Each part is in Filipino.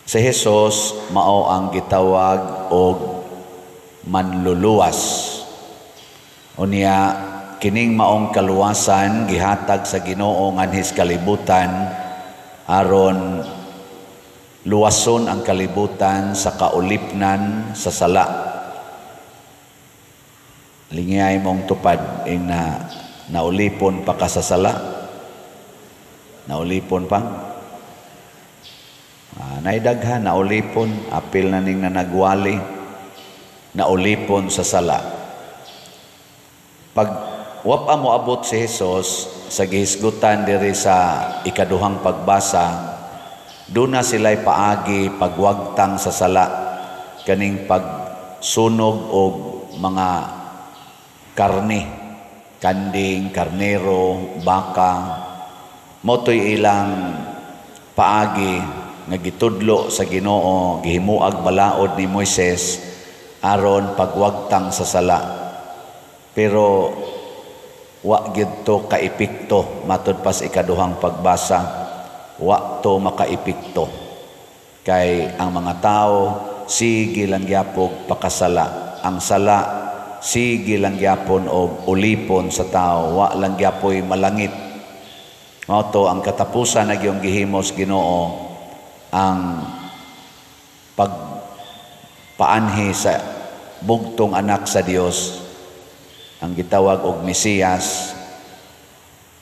Si Jesus mao ang gitawag og manluluwas. Unya kining maong kaluwasan gihatag sa Ginoo nganhis kalibutan aron luwason ang kalibutan sa kaulipnan sa sala. Lingay mong tupad ing naulipon pa ka sa sala. Naulipon pa. Naidaghan, naulipon, apil na ning nanagwali, naulipon sa sala. Pag wapa mo abot si Jesus sa gihisgutan diri sa ikaduhang pagbasa, doon na sila'y paagi pagwagtang sa sala, kaning pagsunog o mga karne, kanding, karnero, baka, motoy ilang paagi nga gitudlo sa Ginoo, gihimuag balaod ni Moises aron pagwagtang sa sala. Pero wa gyud to kaepekto matud pas ikaduhang pagbasa, wa to makaepekto kay ang mga tao sige lang gyapon pakasala. Ang sala sige lang gyapon og ulipon sa tao, wa lang gyapoy malangit. Mao to ang katapusan na gyung gihimos Ginoo, ang pagpaanhi sa bugtong anak sa Dios, ang gitawag og Mesiyas.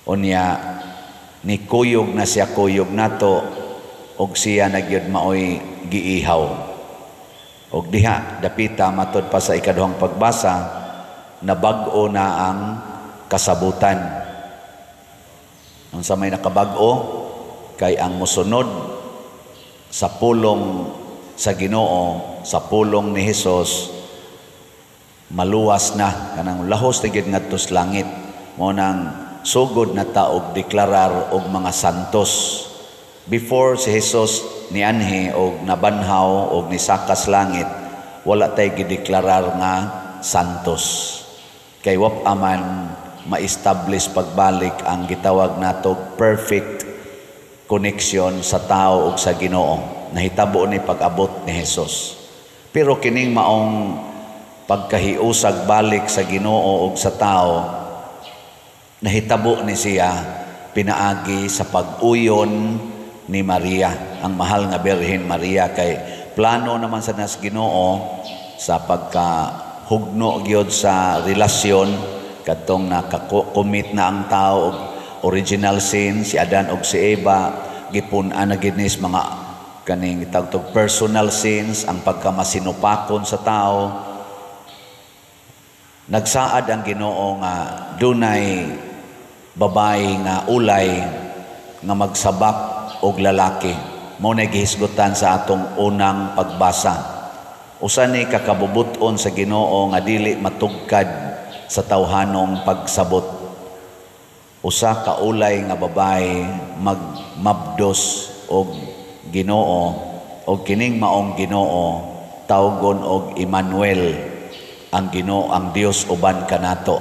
Unya ni kuyog na siya, kuyog nato, og siya nagyud maoy giihaw. Og diha dapita matud pa sa ikaduhang pagbasa, nabag-o na ang kasabutan. Unsa may nakabag-o kay ang mosunod sa pulong sa Ginoo, sa pulong ni Hesus, maluwas na kanang lahos tigid ngadto sa langit. Mo nang sugod na taog deklarar og mga santos. Before si Jesus nianhi og nabanhaw og nisakas langit, wala tay gideklarar nga santos. Kay wap aman ma-establish pagbalik ang gitawag natog perfect connection sa tao ug sa Ginoo. Nahitabo ni pag-abot ni Jesus. Pero kining maong pagkahiusag balik sa Ginoo ug sa tao, nahitabo ni siya pinaagi sa pag-uyon ni Maria, ang mahal nga Birhen Maria. Kay plano naman sa nas Ginoo sa pagkahugno gyud sa relasyon kadtong nakakommit na ang tao og original sin, si Adan og si Eva, gipun-an na ginis mga kaning tagtog personal sins, ang pagkamasinupakon sa tao. Nagsaad ang Ginoo nga dunay babae nga ulay nga magsabak og lalaki. Mao na gihisgutan sa atong unang pagbasa. Usa ni kakabubuton sa Ginoo nga dili matugkad sa tawhanong pagsabot. Usa ka ulay nga babae magmabdos og Ginoo, og kining maong Ginoo tawgon og Emmanuel, ang Ginoo, ang Dios uban kanato.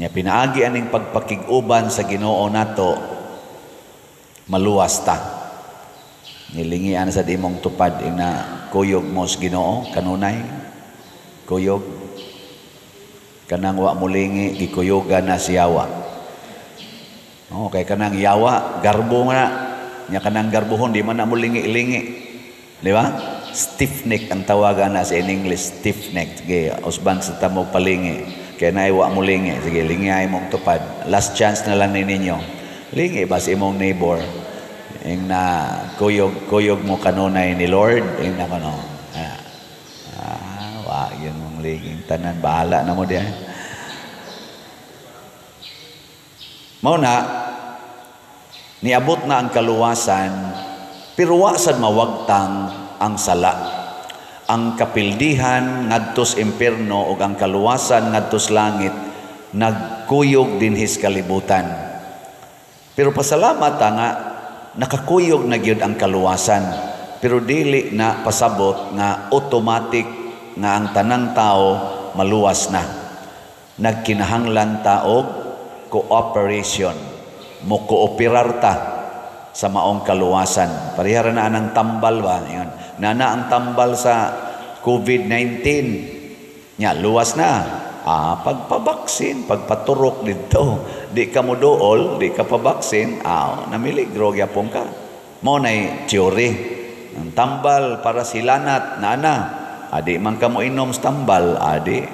Nya pinaagi aning pagpakig-uban sa Ginoo nato, maluwas ta. Nilingian sa imong tupad ina kuyog mo sa Ginoo kanunay, kuyog kanang wa mulingi gikuyogan na si Yawa. Kay kanang Yawa garbo nga nya kanang garbuhon di man na mulingi-lingi, di ba? Stiff neck ang tawagan na sa English, stiff neck. Sige, usban sa tamo palingi kaya na wa mulingi. Sige, lingi ay mong tupad, last chance na lang ninyo. Lingi ba sa imong neighbor ing na kuyog mo kanunay ni Lord ing na kano wa yun mong liging tanan, bahala na mo diyan. Mao na niabot na ang kaluwasan, pero wa sad mawagtang ang sala. Ang kapildihan ngadtos impierno ug ang kaluwasan ngadtos langit nagkuyog dinhis kalibutan. Pero pasalamat nga nakakuyog na gyud ang kaluwasan, pero dili na pasabot nga automatic nga ang tanang tao maluwas na. Nagkinahanglan ta og cooperation, mo kooperar ta sa maong kaluwasan. Parihara na ang tambal ba? Yan. Nana ang tambal sa COVID-19. Nya, luwas na. Pagpabaksin, pagpaturok dito, di ka mo dool, di ka pabaksin, namiligro gyapon ka. Mo na'y teori. Ang tambal para silanat, nana. Adi man ka mo inom sa tambal, adi.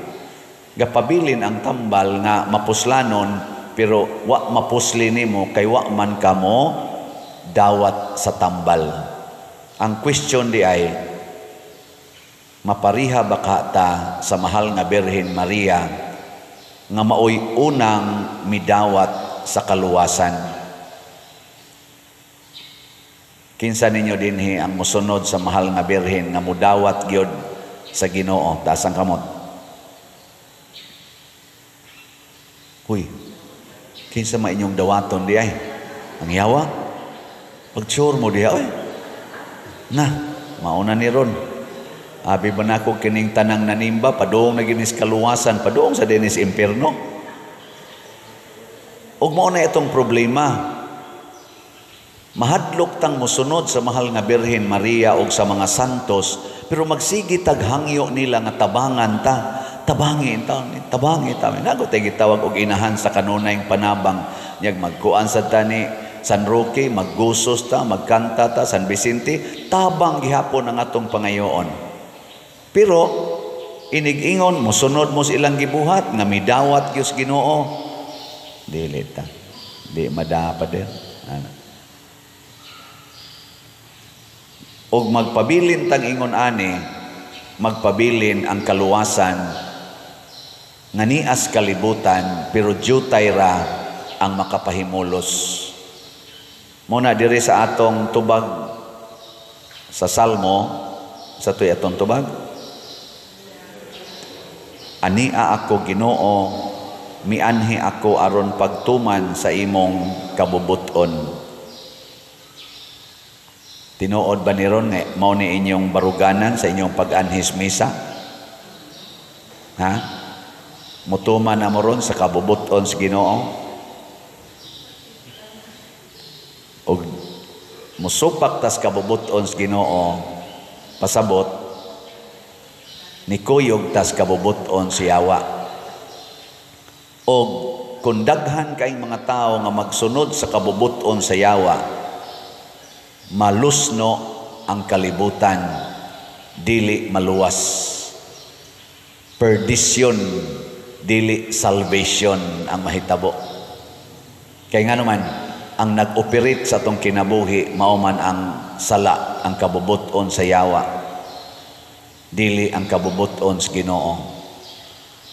Gapabilin ang tambal nga mapuslanon, pero wa mapusli nimo kay wa man ka mo dawat sa tambal. Ang question di ay, mapariha baka ta sa mahal nga Birhen Maria nga maoy unang midawat sa kaluwasan? Kinsa ninyo dinhi ang musunod sa mahal nga Birhen nga mudawat gyud sa Ginoo? Taas ang kamot. Huy, kinsa ma inyong dawaton di ay? Ang yawa? Pag-sure mo diha, oy. Na, mauna ni ron. Abi ba na ako kining tanang nanimba, padoong na ginis kaluwasan, padoong sa dinis impierno. Ug mao na itong problema. Mahadlok tang musunod sa mahal nga Birhen Maria ug sa mga santos, pero magsigi taghangyo nila nga tabangan ta. Tabangi ta. Nago tay gitawag og inahan sa kanunayng panabang. Nyag magkuan sa tani San Roque, maggusos ta, magkanta ta, San Vicente, tabang gihapon ang atong pangayoon. Pero, inig-ingon, musunod mo silang gibuhat, nga midawat Diyos Ginoo. Dili ta. Di madapa din. Og magpabilin tang ingon ani, magpabilin ang kaluwasan, nga nias kalibutan, pero jutay ra ang makapahimulos. Muna diri sa atong tubag sa Salmo, sa tuy atong tubag, ania ako Ginoo, mianhi ako aron pagtuman sa imong kabubuton. Tinuod ba ni ron nga mao ni inyong baruganan sa inyong pag-anhis misa? Ha? Mutuman na mo ron sa kabubuton sa Ginoo? O musupak tas kabubuton sa Ginoo, pasabot ni kuyog tas kabubuton si Yawa. O kung daghan kaing mga tao nga magsunod sa kabubuton sa Yawa, malusno ang kalibutan, dili maluwas. Perdition, dili salvation ang mahitabo. Kaya nga naman, ang nag-operate sa atong kinabuhi mauman ang sala, ang kabubuton sa Yawa, dili ang kabubuton sa Ginoo.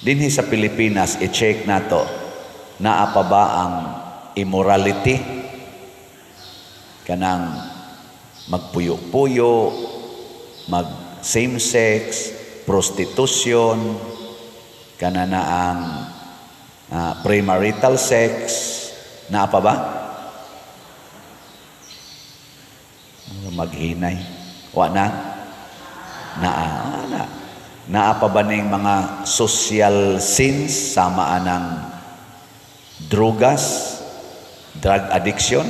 Dinhi sa Pilipinas, i-check nato, naa pa ba ang immorality, kanang magpuyo-puyo, mag same-sex, prostitution, kana na ang premarital sex, naa pa ba? Maghinay. Wa na? Naa pa ba ning mga social sins, sama anang drugas, drug addiction?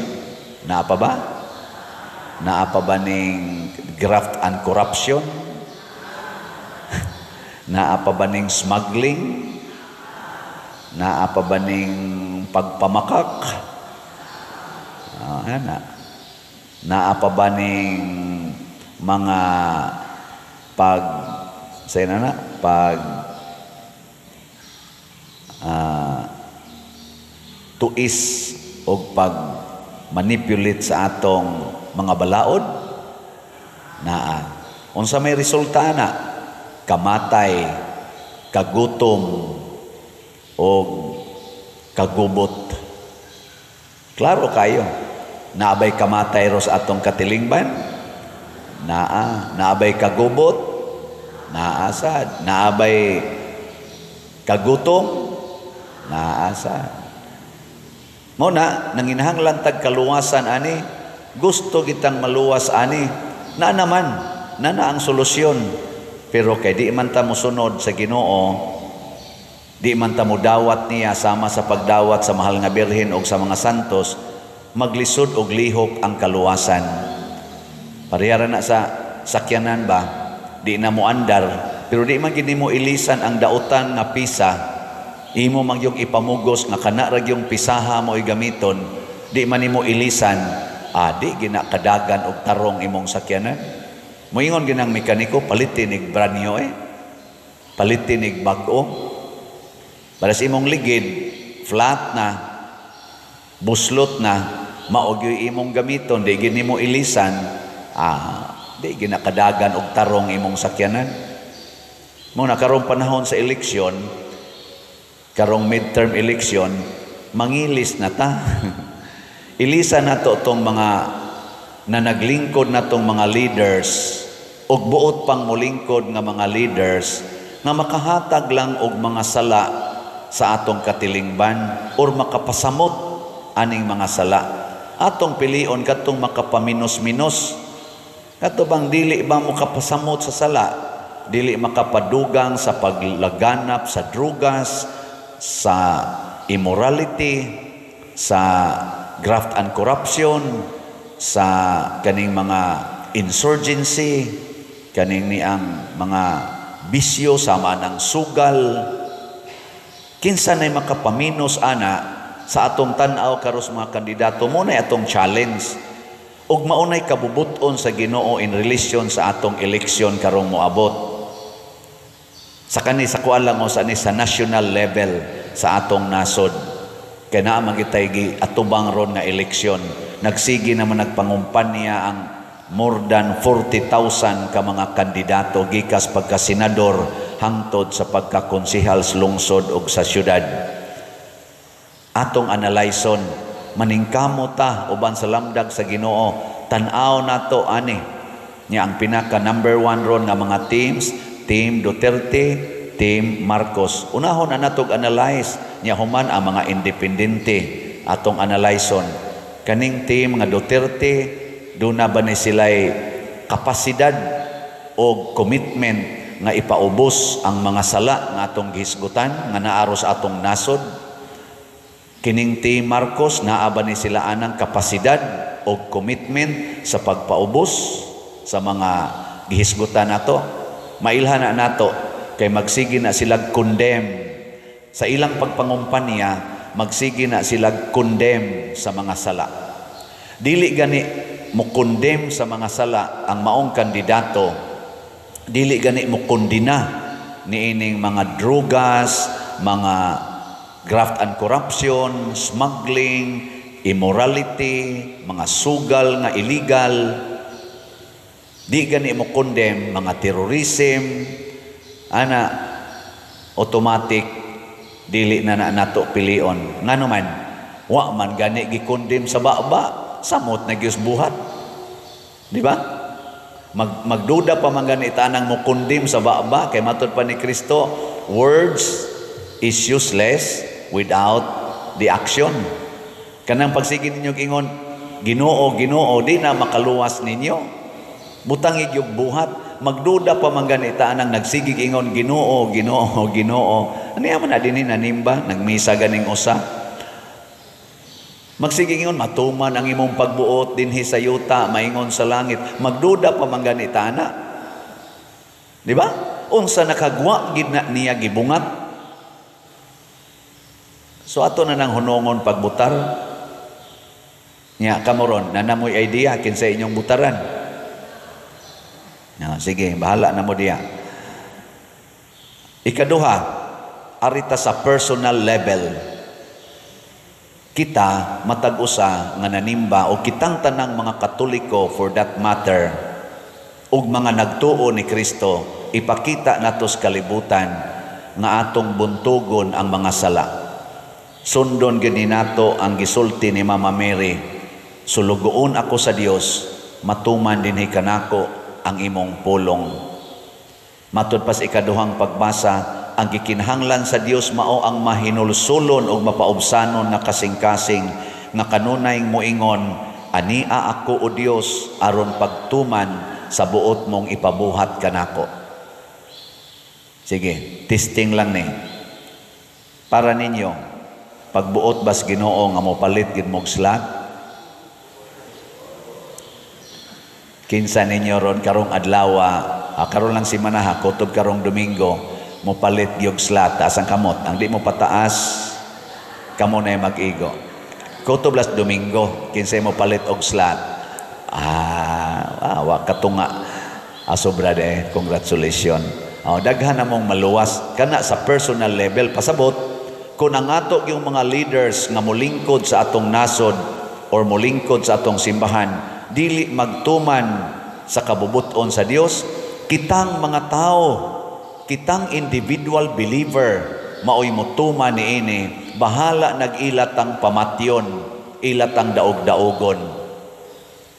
Naa pa ba? Naa pa ba ning graft and corruption? Naa pa ba ning smuggling? Naa pa ba ning pagpamakak? Naa pa ba ning mga tuis o pag manipulate sa atong mga balaod? Naa. Unsa may resulta na? Kamatay, kagutom, o kagubot. Klaro kayo. Naabay kamatay ros atong katilingban? Naabay kagubot? Naasad. Naabay kagutom? Naasad. Muna, nanginahanglan tag kaluwasan ani, gusto kitang maluwas ani, na naman, na ang solusyon. Pero kay di man ta mosunod sa Ginoo, di man ta mo dawat niya sama sa pagdawat sa mahal nga Birhen o sa mga santos, maglisod og lihok ang kaluwasan. Parehara na sa sakyanan ba, di na mo andar, pero di man gid mo ilisan ang dautan nga pisa, imo man yung ipamugos nga kana ra yung pisaha mo gamiton, di man nimo ilisan, di ginakadagan og tarong imong sakyanan. Moingon ginang mekaniko, palitin ig brand new palitin ig bag-o. Para sa imong ligid, flat na, buslot na, maog yung imong gamiton, di gini mo ilisan, di ginakadagan og tarong imong sakyanan. Muna karong panahon sa eleksyon, karong midterm election, mangilis na ta. Ilisan na to itong mga na naglingkod na itong mga leaders og buot pang mulingkod nga mga leaders nga makahatag lang og mga sala sa atong katilingban or makapasamot aning mga sala. Atong pilion katong makapaminos-minos. Kato bang dili ba mo kapasamot sa sala? Dili makapadugang sa paglaganap sa drugas, sa immorality, sa graft and corruption, sa kaning mga insurgency, kaning niang mga bisyo sama ng sugal. Kinsa nay makapaminos ana sa atong tan-aw karos mga kandidato mo na atong challenge ug maunay kabubuton sa Ginoo in relation sa atong eleksyon karong moabot. Sa kani sa kuan lang sa national level sa atong nasod. Kaya na magitay atubang ron nga eleksyon. Nagsigi naman nagpangumpanya ang more than 40,000 ka mga kandidato gikas pagka-senador hangtod sa pagka-konsehal sa lungsod o sa syudad. Atong analyson, maningkamo ta uban sa lamdag sa Ginoo, tan-aw nato ani niya ang pinaka number 1 ron nga mga teams, Team Duterte, Team Marcos. Unahon na natog analyze niya human ang mga independente atong analyson. Kaning team nga Duterte, doon na ba ni sila'y kapasidad o commitment nga ipaubos ang mga sala nga atong gihisgutan nga naaros atong nasod. Kining Team Marcos, naa ba ni sila anang kapasidad o commitment sa pagpaubos sa mga gihisgutan nato? Mailhan na nato kay magsigi na sila condemn sa ilang pagpangumpanya, magsigi na sila condemn sa mga sala. Dili gani mo condemn sa mga sala ang maong kandidato, dili gani mo kondina niining mga drugas, mga graft and corruption, smuggling, immorality, mga sugal nga illegal. Di gani mo condemn mga terrorism, automatic dili na nato pilion. Ngano man, wa man gani gikondem sa baba, samot na gyus buhat. Di ba? Magduda pa man gani tanang mo kondem sa baba kay matud pa ni Kristo, words is useless without the action. Kanang pagsigi ninyo ingon, Ginoo, Ginoo, di na makaluwas ninyo. Butangig yung buhat, magduda pa man ganita nang nagsigig ingon, Ginoo, Ginoo, Ginoo. Ano yaman na din nanimba, nagmisa ganing usa. Magsigig ingon, matuman ang imong pagbuot dinhi sa yuta, maingon sa langit. Magduda pa man ganita na. Di ba? Unsa nakagwa gid na niya gibungat. So ato na nang hunongon pagbutar. Nya kamoron, nanamoy idea kinsa inyong butaran. Sige, bahala na mo diya. Ikaduha, arita sa personal level. Kita matag-usa nga nanimba o kitang tanang mga Katoliko for that matter ug mga nagtuo ni Kristo, ipakita nato sa kalibutan nga atong buntugon ang mga sala. Sundon gani nato ang gisulti ni Mama Mary, sulugoon ako sa Dios, matuman dinhi kanako ang imong pulong. Matud pas ikaduhang pagbasa, ang gikinahanglan sa Dios mao ang mahinulsulon o mapaubsanon na kasing-kasing nga kanunay moingon, ania ako o Dios aron pagtuman sa buot mong ipabuhat kanako. Sige, testing lang ni. Para ninyo, pagbuot bas Ginoo nga mopalit gid mog slat, Kinsa ninyo ron karong adlaw, karon lang si manaha, kutob karong Domingo, mo palit yung slat, taas ang kamot. Ang di mo pataas, kamo na mag-igo. Kutob las Domingo, kinsa mo palit og slat. Wa katunga. Sobra de, congratulations. Daghan na mong maluwas. Kana sa personal level, pasabot, kung nangato yung mga leaders nga mulingkod sa atong nasod or mulingkod sa atong simbahan, dili magtuman sa kabubuton sa Dios, kitang mga tao, kitang individual believer, maoy mutuman niini, bahala nag-ilat ang pamatyon, ilat ang daog-daogon.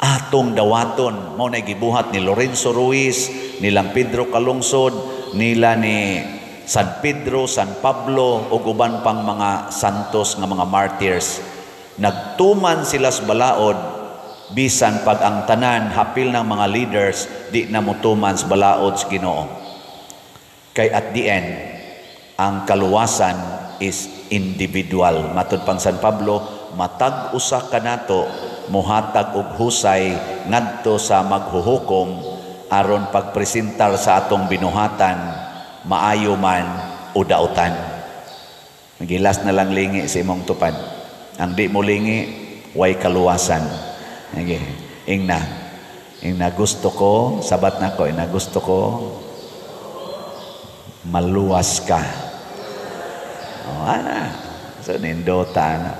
Atong dawaton, mao na gibuhat ni Lorenzo Ruiz, nilang Pedro Calungsod, nila ni San Pedro, San Pablo, o uban pang mga santos nga mga martyrs. Nagtuman sila sa balaod, bisan pag ang tanan, hapil ng mga leaders, di na mutuman sa balaod sa Ginoo. Kay at the end, ang kaluwasan is individual. Matod pang San Pablo, matag usa ka nato, muhatag og husay ngadto sa maghuhukom aron pagpresentar sa atong binuhatan, maayo man o dautan. Magilas na lang lingi sa imong tupad. Ang di mo lingi, way kaluwasan. Okay. Ingna gusto ko, sabat na ko, gusto ko, maluwas ka. So, nindota na.